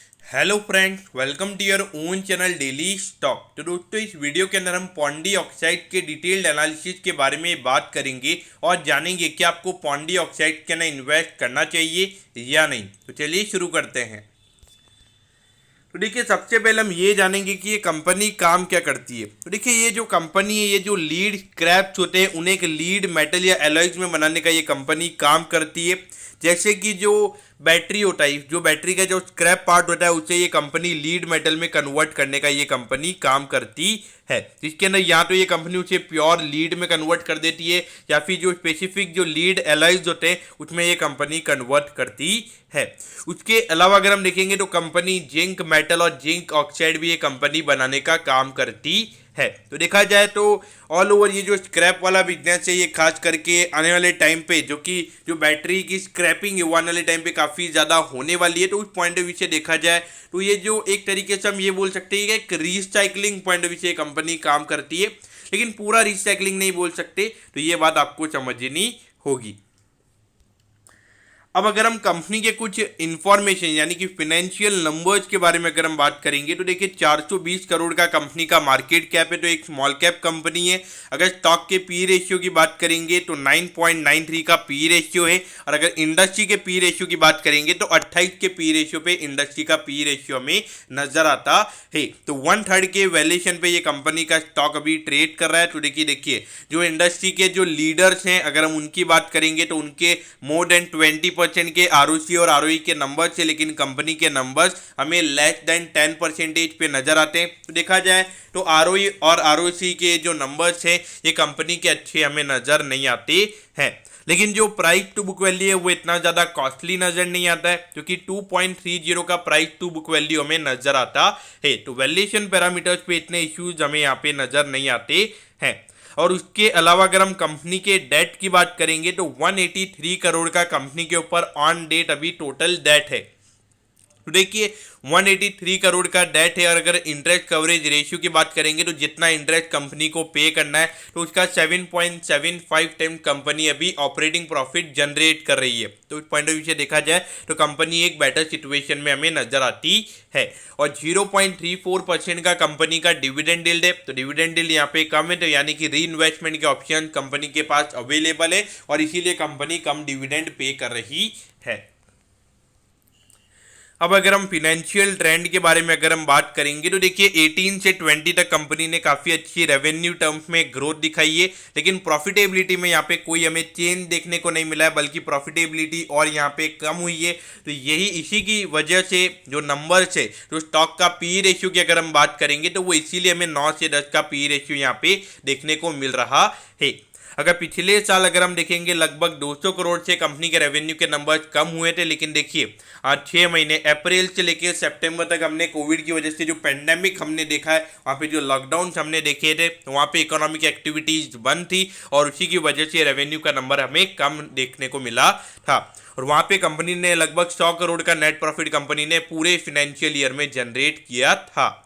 Hello friends, welcome to your own channel daily stock. तो दोस्तों, इस वीडियो के अंदर हम पॉन्डी ऑक्साइड के डिटेल्ड एनालिसिस के बारे में बात करेंगे और जानेंगे कि आपको पॉन्डी ऑक्साइड के अंदर इन्वेस्ट करना चाहिए या नहीं। तो चलिए शुरू करते हैं। तो देखिए, सबसे पहले हम ये जानेंगे कि ये कंपनी काम क्या करती है। तो देखिए, ये जो कंपनी है, ये जो लीड स्क्रैप्स होते हैं उन्हें एक लीड मेटल या एलॉयज में बनाने का ये कंपनी काम करती है। जैसे कि जो बैटरी होता है, जो बैटरी का जो स्क्रैप पार्ट होता है उसे ये कंपनी लीड मेटल में कन्वर्ट करने का ये कंपनी काम करती है। जिसके अंदर या तो ये कंपनी उसे प्योर लीड में कन्वर्ट कर देती है या फिर जो स्पेसिफिक जो लीड एलॉयज होते हैं उसमें ये कंपनी कन्वर्ट करती है। उसके अलावा अगर हम देखेंगे तो कंपनी जिंक मेटल और जिंक ऑक्साइड भी ये कंपनी बनाने का काम करती है। तो देखा जाए तो ऑल ओवर ये जो स्क्रैप वाला बिजनेस है, ये खास करके आने वाले टाइम पे जो बैटरी की स्क्रैपिंग है वो आने वाले टाइम पे काफ़ी ज़्यादा होने वाली है। तो उस पॉइंट ऑफ व्यू से देखा जाए तो ये जो एक तरीके से हम ये बोल सकते हैं कि एक रिसाइकलिंग पॉइंट ऑफ व्यू से कंपनी काम करती है, लेकिन पूरा रिसाइकलिंग नहीं बोल सकते। तो ये बात आपको समझनी होगी। अब अगर हम कंपनी के कुछ इंफॉर्मेशन यानी कि फाइनेंशियल नंबर्स के बारे में अगर हम बात करेंगे तो देखिए, 420 करोड़ का कंपनी का मार्केट कैप है, तो एक स्मॉल कैप कंपनी है। अगर स्टॉक के पी रेशियो की बात करेंगे तो 9.93 का पी रेशियो है, और अगर इंडस्ट्री के पी रेशियो की बात करेंगे तो 28 के पी रेशियो पे इंडस्ट्री का पी रेशियो हमें नजर आता है। तो 1/3 के वैल्यूएशन पे ये कंपनी का स्टॉक अभी ट्रेड कर रहा है। तो देखिए जो इंडस्ट्री के जो लीडर्स हैं अगर हम उनकी बात करेंगे तो उनके मोर देन 20% के आरओसी और आरओई के नंबर्स है, लेकिन कंपनी के नंबर्स हमें लेस देन 10% पे नजर आते हैं। तो देखा जाए तो आरओई और आरओसी के जो नंबर्स हैं ये कंपनी के अच्छे हमें नजर नहीं आते हैं। लेकिन जो प्राइस टू बुक वैल्यू है वो इतना ज़्यादा कॉस्टली नज़र नहीं आता है, क्योंकि 2.30 का प्राइस टू बुक वैल्यू हमें नज़र आता है। तो वैल्यूएशन पैरामीटर्स पे इतने इश्यूज हमें यहाँ पे नज़र नहीं आते हैं। और उसके अलावा अगर हम कंपनी के डेट की बात करेंगे तो 183 करोड़ का कंपनी के ऊपर ऑन डेट अभी टोटल डेट है। तो देखिए, 183 करोड़ का डेट है, और अगर इंटरेस्ट कवरेज रेशियो की बात करेंगे तो जितना इंटरेस्ट कंपनी को पे करना है तो उसका 7.75 टाइम कंपनी अभी ऑपरेटिंग प्रॉफिट जनरेट कर रही है। तो इस पॉइंट ऑफ व्यू से देखा जाए तो कंपनी एक बेटर सिचुएशन में हमें नजर आती है। और 0.34% का कंपनी का डिविडेंड यील्ड है। तो डिविडेंड यील्ड यहाँ पे कम है, तो यानी कि री इन्वेस्टमेंट के ऑप्शन कंपनी के पास अवेलेबल है, और इसीलिए कंपनी कम डिविडेंड पे कर रही है। अब अगर हम फिनेंशियल ट्रेंड के बारे में अगर हम बात करेंगे तो देखिए, 18 से 20 तक कंपनी ने काफ़ी अच्छी रेवेन्यू टर्म्स में ग्रोथ दिखाई है, लेकिन प्रॉफिटेबिलिटी में यहाँ पे कोई हमें चेंज देखने को नहीं मिला है, बल्कि प्रॉफिटेबिलिटी और यहाँ पे कम हुई है। तो यही इसी की वजह से जो नंबर्स है, जो स्टॉक का पी रेशियो की अगर हम बात करेंगे तो वो इसीलिए हमें 9 से 10 का पी रेशियो यहाँ पे देखने को मिल रहा है। अगर पिछले साल अगर हम देखेंगे लगभग 200 करोड़ से कंपनी के रेवेन्यू के नंबर्स कम हुए थे, लेकिन देखिए आज 6 महीने अप्रैल से लेकर सितंबर तक हमने कोविड की वजह से जो पेंडेमिक हमने देखा है, वहाँ पे जो लॉकडाउन हमने देखे थे तो वहाँ पे इकोनॉमिक एक्टिविटीज बंद थी, और उसी की वजह से रेवेन्यू का नंबर हमें कम देखने को मिला था। और वहाँ पे कंपनी ने लगभग 100 करोड़ का नेट प्रॉफिट कंपनी ने पूरे फाइनेंशियल ईयर में जनरेट किया था।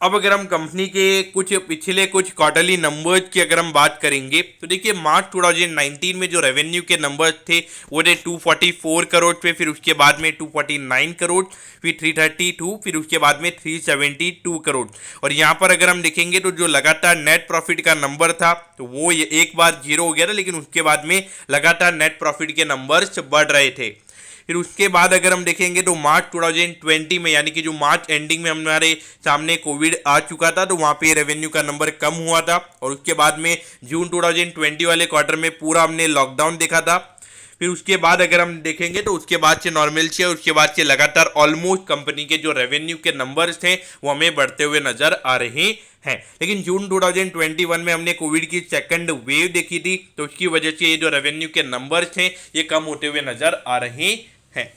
अब अगर हम कंपनी के पिछले कुछ क्वार्टरली नंबर्स की अगर हम बात करेंगे तो देखिए, मार्च 2019 में जो रेवेन्यू के नंबर्स थे वो थे 244 करोड़ पे, फिर उसके बाद में 249 करोड़, फिर 332, फिर उसके बाद में 372 करोड़। और यहाँ पर अगर हम देखेंगे तो जो लगातार नेट प्रॉफिट का नंबर था तो वो ये एक बार जीरो हो गया था, लेकिन उसके बाद में लगातार नेट प्रॉफिट के नंबर्स बढ़ रहे थे। फिर उसके बाद अगर हम देखेंगे तो मार्च 2020 में, यानी कि जो मार्च एंडिंग में हमारे सामने कोविड आ चुका था, तो वहाँ पे रेवेन्यू का नंबर कम हुआ था। और उसके बाद में जून 2020 वाले क्वार्टर में पूरा हमने लॉकडाउन देखा था। फिर उसके बाद अगर हम देखेंगे तो उसके बाद से नॉर्मल से, उसके बाद से लगातार ऑलमोस्ट कंपनी के जो रेवेन्यू के नंबर्स थे वो हमें बढ़ते हुए नजर आ रहे हैं। लेकिन जून 2021 में हमने कोविड की सेकंड वेव देखी थी, तो उसकी वजह से ये जो रेवेन्यू के नंबर्स थे ये कम होते हुए नजर आ रहे हैं।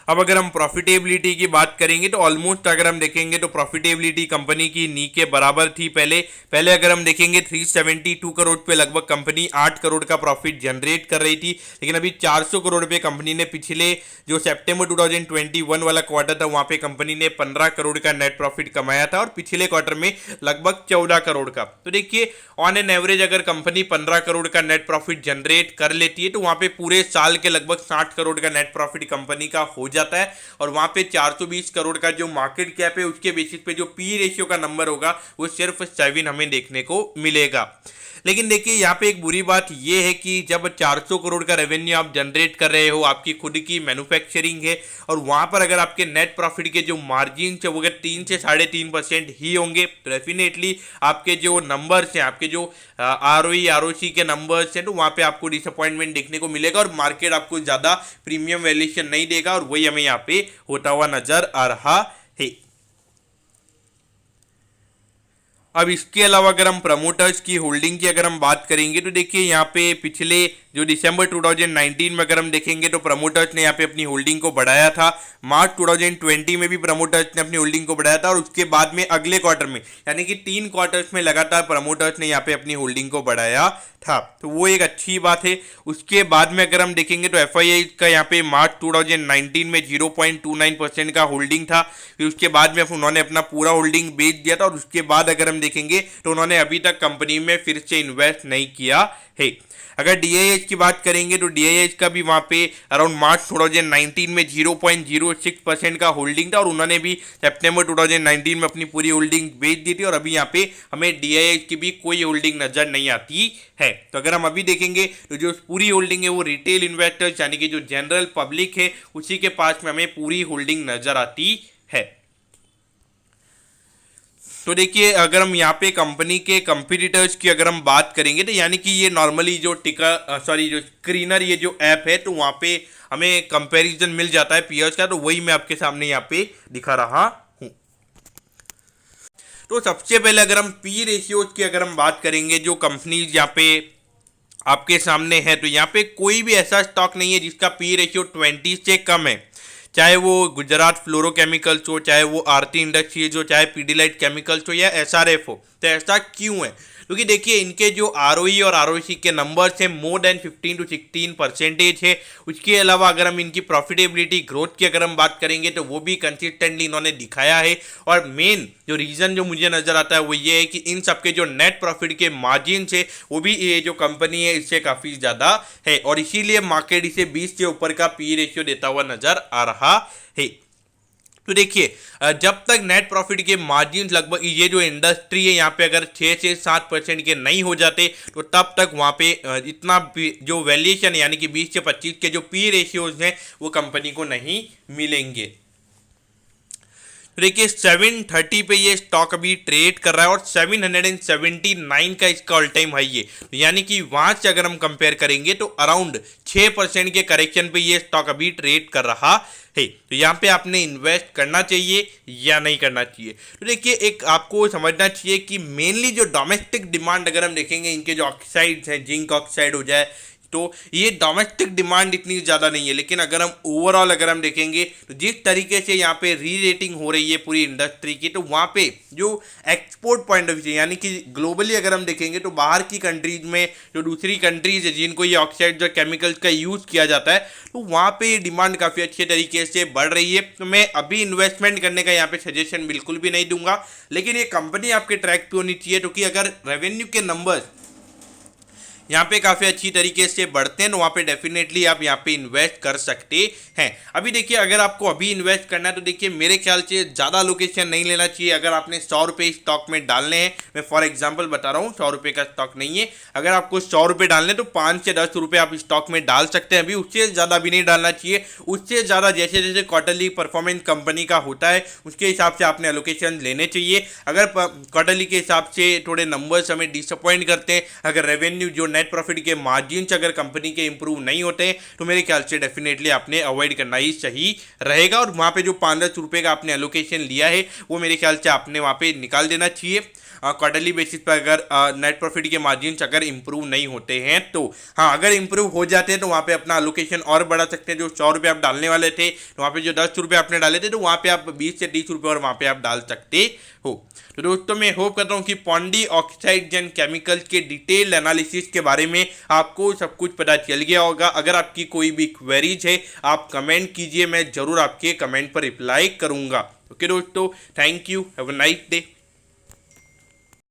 अब अगर हम प्रॉफिटेबिलिटी की बात करेंगे तो ऑलमोस्ट अगर हम देखेंगे तो प्रॉफिटेबिलिटी कंपनी की नी के बराबर थी। पहले अगर हम देखेंगे 372 करोड़ पे लगभग कंपनी 8 करोड़ का प्रॉफिट जनरेट कर रही थी, लेकिन अभी 400 करोड़ पे कंपनी ने पिछले जो सितंबर 2021 वाला क्वार्टर था वहाँ पे कंपनी ने 15 करोड़ का नेट प्रॉफिट कमाया था, और पिछले क्वार्टर में लगभग 14 करोड़ का। तो देखिए, ऑन एन एवरेज अगर कंपनी 15 करोड़ का नेट प्रॉफिट जनरेट कर लेती है तो वहाँ पे पूरे साल के लगभग 60 करोड़ का नेट प्रॉफिट कंपनी का हो जाता है और वहाँ पे 420 करोड़ का जो मार्केट कैप है उसके बेसिस पे जो पी रेशियो का नंबर होगा वो सिर्फ 7 हमें देखने को मिलेगा। लेकिन देखिए यहाँ पे एक बुरी बात ये है कि जब 400 करोड़ का रेवेन्यू आप जनरेट कर रहे हो, आपकी खुद की मैन्युफैक्चरिंग है और वहाँ पर अगर आपके नेट प्रॉफिट के जो मार्जिन है वो अगर 3 से 3.5% ही होंगे तो डेफिनेटली आपके जो नंबर्स हैं, आपके जो ROE ROC के नंबर्स हैं, तो वहाँ पे आपको डिसअपॉइंटमेंट देखने को मिलेगा और मार्केट आपको ज़्यादा प्रीमियम वैल्यूएशन नहीं देगा और वही हमें यहाँ पे होता हुआ नजर आ रहा है। अब इसके अलावा अगर हम प्रमोटर्स की होल्डिंग की अगर हम बात करेंगे तो देखिए यहाँ पे पिछले जो दिसंबर 2019 में अगर हम देखेंगे तो प्रमोटर्स ने यहाँ पे अपनी होल्डिंग को बढ़ाया था। मार्च 2020 में भी प्रमोटर्स ने अपनी होल्डिंग को बढ़ाया था और उसके बाद में अगले क्वार्टर में यानी कि 3 क्वार्टर्स में लगातार प्रमोटर्स ने यहाँ पे अपनी होल्डिंग को बढ़ाया था, तो वो एक अच्छी बात है। उसके बाद में अगर हम देखेंगे तो FII का यहाँ पे मार्च 2019 में 0.29% का होल्डिंग था, फिर उसके बाद में उन्होंने अपना पूरा होल्डिंग बेच दिया था और उसके बाद अगर हम देखेंगे तो उन्होंने अभी तक कंपनी में फिर से इन्वेस्ट नहीं किया है। अगर DIH की बात करेंगे तो DIH का भी वहाँ पे अराउंड मार्च 2019 में 0.06% का होल्डिंग था और उन्होंने भी सितंबर 2019 में अपनी पूरी होल्डिंग बेच दी थी और अभी यहाँ पे हमें DIH की भी कोई होल्डिंग नज़र नहीं आती है। तो अगर हम अभी देखेंगे तो जो पूरी होल्डिंग है वो रिटेल इन्वेस्टर्स यानी कि जो जनरल पब्लिक है उसी के पास में हमें पूरी होल्डिंग नज़र आती है। तो देखिए अगर हम यहाँ पे कंपनी के कंपटीटर्स की अगर हम बात करेंगे तो यानी कि ये नॉर्मली जो जो स्क्रीनर ये जो ऐप है तो वहाँ पे हमें कंपैरिजन मिल जाता है पीयर्स का, तो वही मैं आपके सामने यहाँ पे दिखा रहा हूँ। तो सबसे पहले अगर हम पी रेशियोज की अगर हम बात करेंगे जो कंपनीज यहाँ पे आपके सामने है तो यहाँ पे कोई भी ऐसा स्टॉक नहीं है जिसका पी रेशियो 20 से कम है, चाहे वो गुजरात फ्लोरोकेमिकल्स हो, चाहे वो आरती इंडस्ट्रीज हो, चाहे पीडीलाइट केमिकल्स हो या SRF हो। तो ऐसा क्यों है? क्योंकि देखिए इनके जो ROE और ROC के नंबर्स हैं मोर देन 15 to 16% है। उसके अलावा अगर हम इनकी प्रॉफिटेबिलिटी ग्रोथ की अगर हम बात करेंगे तो वो भी कंसिस्टेंटली इन्होंने दिखाया है और मेन जो रीज़न जो मुझे नज़र आता है वो ये है कि इन सबके जो नेट प्रॉफिट के मार्जिन है वो भी ये जो कंपनी है इससे काफ़ी ज़्यादा है और इसीलिए मार्केट इसे 20 से ऊपर का पी रेशियो देता हुआ नज़र आ रहा है। तो देखिए जब तक नेट प्रॉफिट के मार्जिन लगभग ये जो इंडस्ट्री है यहाँ पे अगर 6 से 7% के नहीं हो जाते तो तब तक वहाँ पे इतना जो वैल्यूएशन यानी कि 20 से 25 के जो पी रेशियोज हैं वो कंपनी को नहीं मिलेंगे। तो देखिए 730 पे ये स्टॉक अभी ट्रेड कर रहा है और 779 का इसका ऑल टाइम हाई है, यानी कि वहाँ से अगर हम कंपेयर करेंगे तो अराउंड 6% के करेक्शन पे ये स्टॉक अभी ट्रेड कर रहा है। तो यहाँ पे आपने इन्वेस्ट करना चाहिए या नहीं करना चाहिए? तो देखिए एक आपको समझना चाहिए कि मेनली जो डोमेस्टिक डिमांड अगर हम देखेंगे इनके जो ऑक्साइड्स हैं, जिंक ऑक्साइड हो जाए, तो ये डोमेस्टिक डिमांड इतनी ज़्यादा नहीं है। लेकिन अगर हम ओवरऑल अगर हम देखेंगे तो जिस तरीके से यहाँ पे री रेटिंग हो रही है पूरी इंडस्ट्री की, तो वहाँ पे जो एक्सपोर्ट पॉइंट ऑफ व्यू यानी कि ग्लोबली अगर हम देखेंगे तो बाहर की कंट्रीज में जो दूसरी कंट्रीज है जिनको ये ऑक्साइड और केमिकल्स का यूज़ किया जाता है तो वहाँ पे ये डिमांड काफ़ी अच्छे तरीके से बढ़ रही है। तो मैं अभी इन्वेस्टमेंट करने का यहाँ पे सजेशन बिल्कुल भी नहीं दूंगा, लेकिन ये कंपनी आपके ट्रैक पे होनी चाहिए क्योंकि अगर रेवेन्यू के नंबर्स यहाँ पे काफ़ी अच्छी तरीके से बढ़ते हैं तो वहाँ पे डेफिनेटली आप यहाँ पे इन्वेस्ट कर सकते हैं। अभी देखिए अगर आपको अभी इन्वेस्ट करना है तो देखिए मेरे ख्याल से ज़्यादा लोकेशन नहीं लेना चाहिए। अगर आपने 100 रुपये स्टॉक में डालने हैं, मैं फॉर एग्जांपल बता रहा हूँ 100 रुपये का स्टॉक नहीं है, अगर आपको 100 रुपये डालने तो 5 से 10 रुपये आप स्टॉक में डाल सकते हैं। अभी उससे ज़्यादा भी नहीं डालना चाहिए। उससे ज़्यादा जैसे जैसे क्वार्टरली परफॉर्मेंस कंपनी का होता है उसके हिसाब से आपने एलोकेशन लेने चाहिए। अगर क्वार्टरली के हिसाब से थोड़े नंबर्स हमें डिसअपॉइंट करते हैं, अगर रेवेन्यू जो नेट प्रॉफिट के मार्जिन अगर कंपनी के इंप्रूव नहीं होते तो मेरे ख्याल से डेफिनेटली आपने अवॉइड करना ही सही रहेगा। और वहां पे जो 5-10 रुपए का आपने एलोकेशन लिया है वो मेरे ख्याल से आपने वहां पे निकाल देना चाहिए। क्वार्टरली बेसिस पर अगर नेट प्रॉफिट के मार्जिन अगर इंप्रूव नहीं होते हैं तो हाँ, अगर इंप्रूव हो जाते हैं तो वहाँ पे अपना एलोकेशन और बढ़ा सकते हैं। जो 100 रुपये आप डालने वाले थे तो वहाँ पे जो 10 रुपये आपने डाले थे तो वहाँ पे आप 20 से 30 रुपये और वहाँ पे आप डाल सकते हो। तो दोस्तों मैं होप करता हूँ कि पॉन्डी ऑक्साइड्स एंड केमिकल्स के डिटेल एनालिसिस के बारे में आपको सब कुछ पता चल गया होगा। अगर आपकी कोई भी क्वेरीज है आप कमेंट कीजिए, मैं ज़रूर आपके कमेंट पर रिप्लाई करूँगा। ओके दोस्तों, thank you, have a nice day.